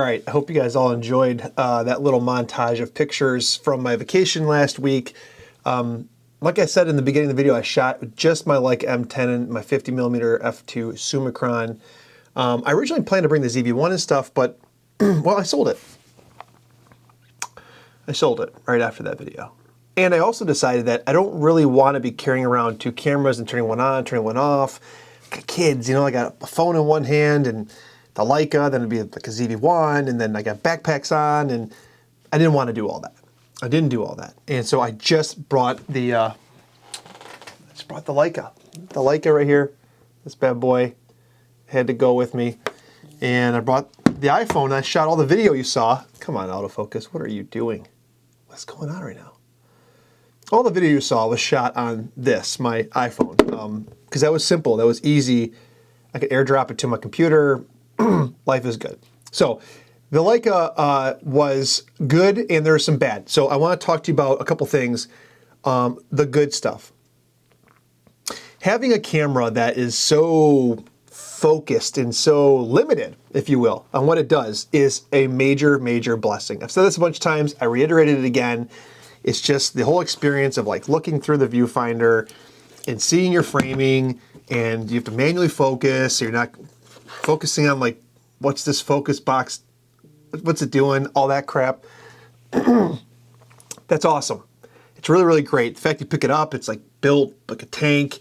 right, I hope you guys all enjoyed that little montage of pictures from my vacation last week. Like I said in the beginning of the video, I shot with just my Leica M10 and my 50mm f2 Summicron. I originally planned to bring the ZV-1 and stuff, but well, I sold it. I sold it right after that video. And I also decided that I don't really want to be carrying around two cameras and turning one on, turning one off. Got kids, you know, I got a phone in one hand and the Leica, then it'd be like a ZV-1, and then I got backpacks on, and I didn't want to do all that. I didn't do all that. And so I just brought the Leica. The Leica right here, this bad boy, had to go with me. And I brought the iPhone, and I shot all the video you saw. Come on, autofocus, what are you doing? What's going on right now? All the video you saw was shot on this, my iPhone, because that was simple, that was easy. I could airdrop it to my computer. Life is good. So the Leica was good, and there's some bad. So I want to talk to you about a couple things. The good stuff. Having a camera that is so focused and so limited, if you will, on what it does is a major, major blessing. I've said this a bunch of times. I reiterated it again. It's just the whole experience of like looking through the viewfinder and seeing your framing, and you have to manually focus, so you're not focusing on like, what's this focus box, what's it doing, all that crap. That's awesome. It's really, really great. The fact you pick it up, it's like built like a tank.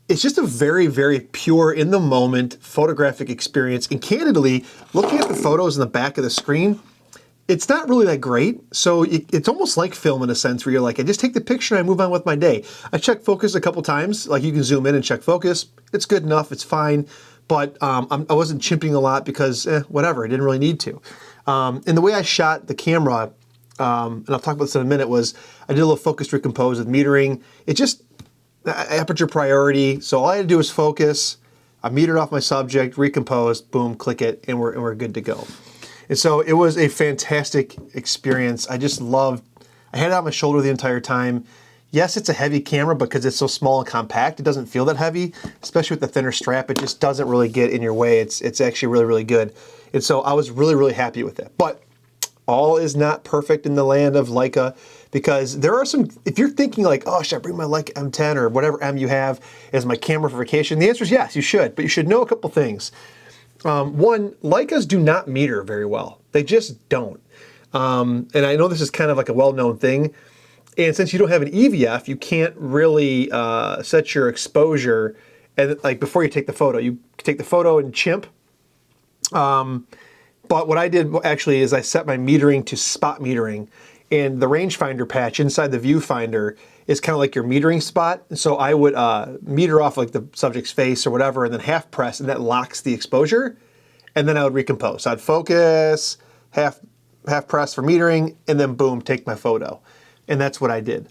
It's just a very, very pure, in the moment photographic experience. And candidly, looking at the photos in the back of the screen, it's not really that great. So it's almost like film in a sense, where you're like, I just take the picture and I move on with my day. I check focus a couple times, like you can zoom in and check focus. It's good enough, it's fine. But I wasn't chimping a lot because, whatever, I didn't really need to. And the way I shot the camera, and I'll talk about this in a minute, was I did a little focus recompose with metering. It just, aperture priority, so all I had to do was focus, I metered off my subject, recompose, boom, click it, and we're good to go. And so it was a fantastic experience. I just loved, I had it on my shoulder the entire time. Yes, it's a heavy camera because it's so small and compact. It doesn't feel that heavy, especially with the thinner strap. It just doesn't really get in your way. It's actually really, really good. And so I was really, really happy with it. But all is not perfect in the land of Leica, because there are some, if you're thinking like, oh, should I bring my Leica M10 or whatever M you have as my camera for vacation? The answer is yes, you should. But you should know a couple things. One, Leicas do not meter very well. They just don't. And I know this is kind of like a well-known thing. And since you don't have an EVF, you can't really set your exposure, and like before you take the photo. You take the photo and chimp. But what I did actually is I set my metering to spot metering, and the rangefinder patch inside the viewfinder is kind of like your metering spot. So I would meter off like the subject's face or whatever, and then half press, and that locks the exposure. And then I would recompose. So I'd focus, half press for metering, and then boom, take my photo. And that's what I did.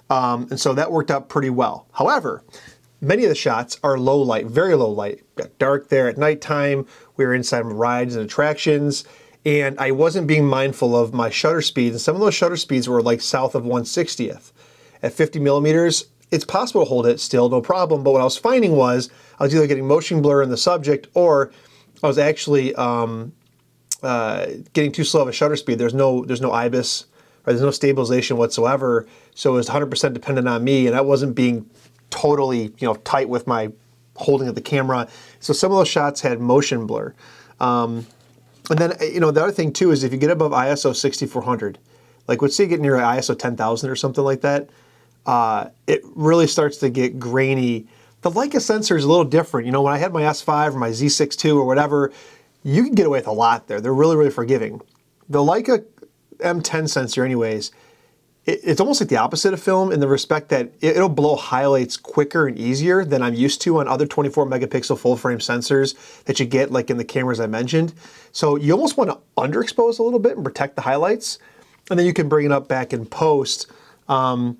And so that worked out pretty well. However, many of the shots are low light, very low light. It got dark there at nighttime. We were inside rides and attractions, and I wasn't being mindful of my shutter speeds. And some of those shutter speeds were like south of 1/60th. At 50mm, it's possible to hold it still, no problem. But what I was finding was I was either getting motion blur in the subject, or I was actually getting too slow of a shutter speed. There's no IBIS, or there's no stabilization whatsoever. So it was 100% dependent on me, and I wasn't being totally, tight with my holding of the camera. So some of those shots had motion blur. And then, the other thing too is if you get above ISO 6400, like let's say you get near ISO 10,000 or something like that, it really starts to get grainy. The Leica sensor is a little different. When I had my S5 or my Z6 II or whatever, you can get away with a lot there. They're really, really forgiving. The Leica M10 sensor anyways, it's almost like the opposite of film in the respect that it'll blow highlights quicker and easier than I'm used to on other 24 megapixel full frame sensors that you get like in the cameras I mentioned. So you almost want to underexpose a little bit and protect the highlights, and then you can bring it up back in post. And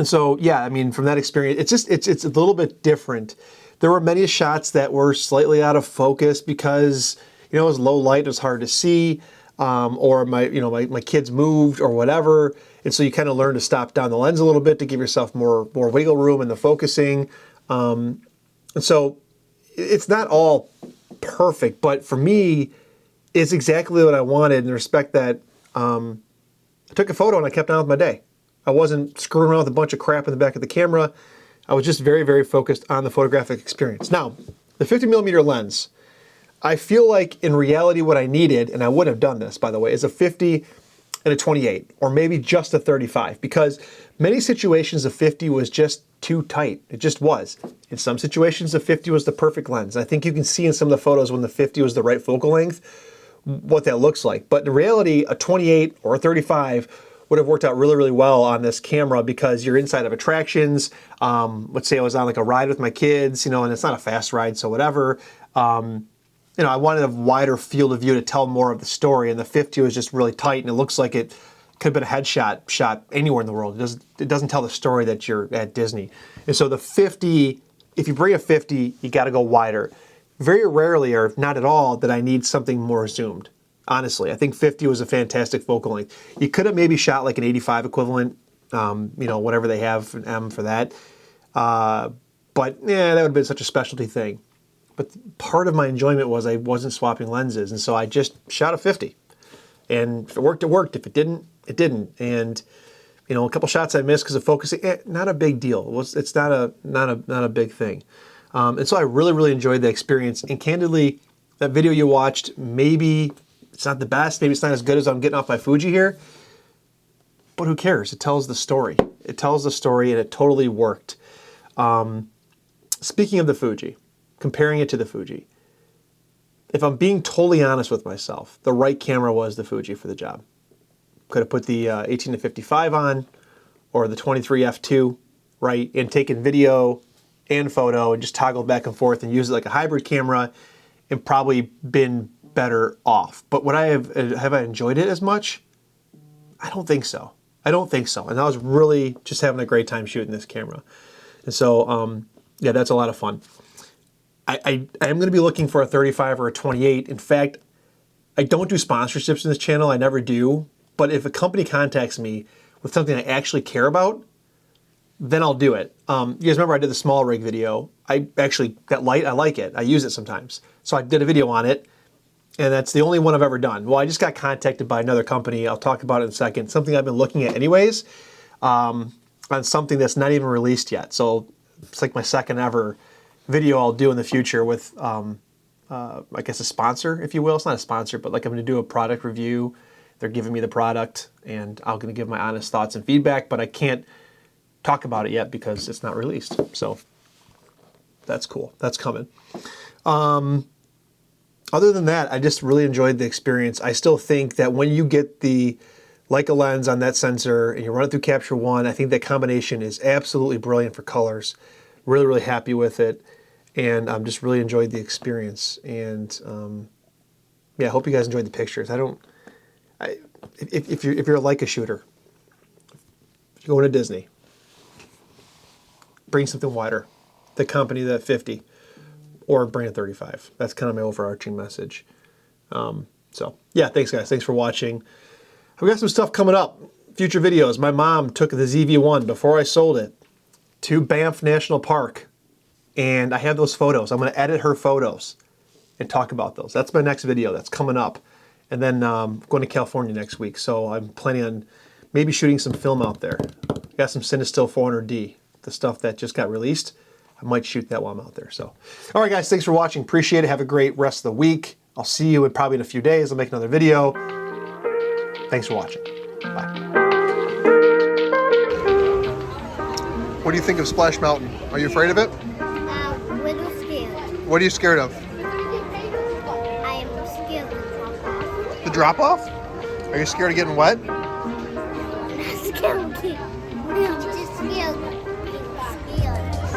so, yeah, I mean, from that experience, it's a little bit different. There were many shots that were slightly out of focus because, it was low light, it was hard to see. Or my kids moved or whatever, and so you kind of learn to stop down the lens a little bit to give yourself more wiggle room in the focusing. And so it's not all perfect, but for me, is exactly what I wanted in the respect that I took a photo and I kept on with my day. I wasn't screwing around with a bunch of crap in the back of the camera. I was just very, very focused on the photographic experience. Now, the 50mm lens, I feel like in reality what I needed, and I would have done this, by the way, is a 50 and a 28, or maybe just a 35, because many situations a 50 was just too tight. It just was. In some situations, the 50 was the perfect lens. I think you can see in some of the photos when the 50 was the right focal length, what that looks like. But in reality, a 28 or a 35 would have worked out really, really well on this camera because you're inside of attractions. Let's say I was on like a ride with my kids, and it's not a fast ride, so whatever. I wanted a wider field of view to tell more of the story, and the 50 was just really tight, and it looks like it could have been a headshot shot anywhere in the world. It doesn't tell the story that you're at Disney. And so the 50, if you bring a 50, you got to go wider. Very rarely, or not at all, did I need something more zoomed. Honestly, I think 50 was a fantastic focal length. You could have maybe shot like an 85 equivalent, whatever they have, an M for that. But yeah, that would have been such a specialty thing. But part of my enjoyment was I wasn't swapping lenses, and so I just shot a 50. And if it worked, it worked. If it didn't, it didn't. And a couple shots I missed because of focusing. Not a big deal. It's not a big thing. And so I really, really enjoyed the experience. And candidly, that video you watched, maybe it's not the best. Maybe it's not as good as I'm getting off my Fuji here. But who cares? It tells the story. It tells the story, and it totally worked. Speaking of the Fuji, comparing it to the Fuji, if I'm being totally honest with myself, the right camera was the Fuji for the job. Could have put the 18-55 on or the 23 f2, right, and taken video and photo and just toggled back and forth and used it like a hybrid camera and probably been better off. But would I have I enjoyed it as much? I don't think so. I don't think so. And I was really just having a great time shooting this camera. And so, yeah, that's a lot of fun. I am going to be looking for a 35 or a 28. In fact, I don't do sponsorships in this channel. I never do. But if a company contacts me with something I actually care about, then I'll do it. You guys remember I did the small rig video. That light, I like it. I use it sometimes. So I did a video on it, and that's the only one I've ever done. Well, I just got contacted by another company. I'll talk about it in a second. Something I've been looking at anyways, on something that's not even released yet. So it's like my second ever video I'll do in the future with, I guess, a sponsor, if you will. It's not a sponsor, but like I'm going to do a product review. They're giving me the product, and I'm going to give my honest thoughts and feedback, but I can't talk about it yet because it's not released. So that's cool. That's coming. Other than that, I just really enjoyed the experience. I still think that when you get the Leica lens on that sensor and you run it through Capture One, I think that combination is absolutely brilliant for colors. Really, really happy with it. And just really enjoyed the experience. And yeah, I hope you guys enjoyed the pictures. If you're a Leica shooter, if you're going to Disney, bring something wider. The company that 50, or bring a 35. That's kind of my overarching message. So yeah, thanks guys. Thanks for watching. I've got some stuff coming up. Future videos. My mom took the ZV-1 before I sold it to Banff National Park, and I have those photos. I'm going to edit her photos and talk about those. That's my next video. That's coming up. And then going to California next week, so I'm planning on maybe shooting some film out there. Got some Cinestill 400D, the stuff that just got released. I might shoot that while I'm out there. So, all right, guys, thanks for watching. Appreciate it. Have a great rest of the week. I'll see you probably in a few days. I'll make another video. Thanks for watching. Bye. What do you think of Splash Mountain? Are you afraid of it? A little scared. What are you scared of? I am scared of The drop-off? Are you scared of getting wet? I'm scared of being just scared.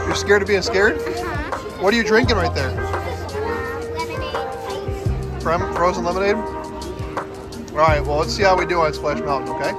You're scared of being scared? What are you drinking right there? Lemonade ice. Frozen lemonade? All right, well, let's see how we do on Splash Mountain, okay?